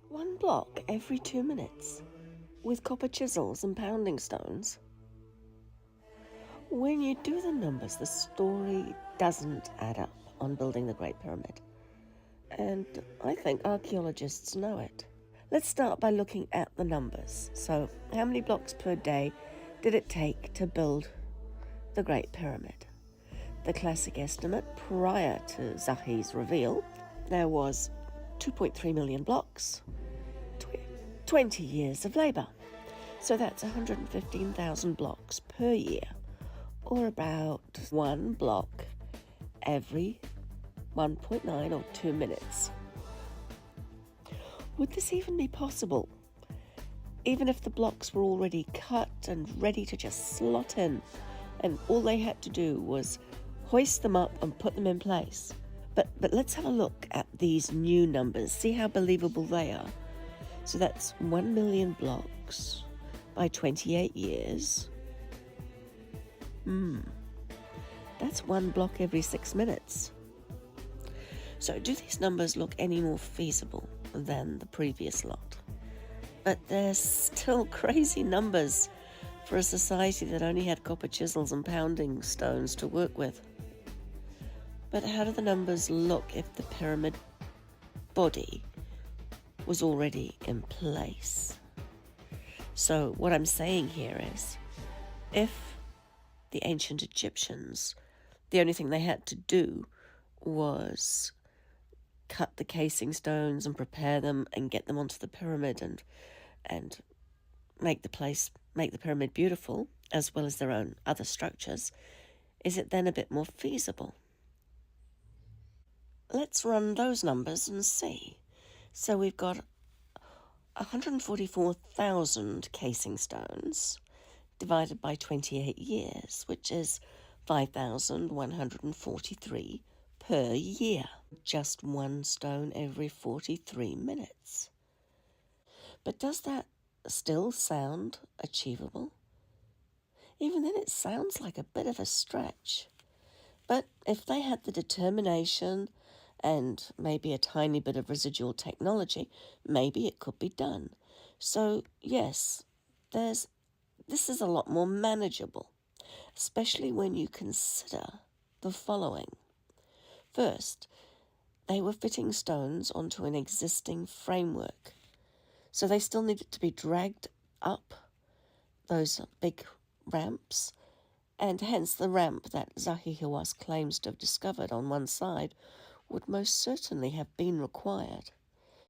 One block every 2 minutes, with copper chisels and pounding stones. When you do the numbers, the story doesn't add up on building the Great Pyramid. And I think archaeologists know it. Let's start by looking at the numbers. So, how many blocks per day did it take to build the Great Pyramid? The classic estimate prior to Zahi's reveal, there was 2.3 million blocks, 20 years of labour. So that's 115,000 blocks per year, or about one block every 1.9 or 2 minutes. Would this even be possible? Even if the blocks were already cut and ready to just slot in, and all they had to do was hoist them up and put them in place. But let's have a look at these new numbers, see how believable they are. So that's 1 million blocks by 28 years. That's one block every 6 minutes. So do these numbers look any more feasible than the previous lot? But they're still crazy numbers for a society that only had copper chisels and pounding stones to work with. But how do the numbers look if the pyramid body was already in place? So what I'm saying here is, if the ancient Egyptians, the only thing they had to do was cut the casing stones and prepare them and get them onto the pyramid and make the pyramid beautiful, as well as their own other structures, is it then a bit more feasible? Let's run those numbers and see. So we've got 144,000 casing stones divided by 28 years, which is 5,143 per year. Just one stone every 43 minutes. But does that still sound achievable? Even then it sounds like a bit of a stretch. But if they had the determination and maybe a tiny bit of residual technology, maybe it could be done. So yes, this is a lot more manageable, especially when you consider the following. First, they were fitting stones onto an existing framework, so they still needed to be dragged up those big ramps, and hence the ramp that Zahi Hawass claims to have discovered on one side would most certainly have been required.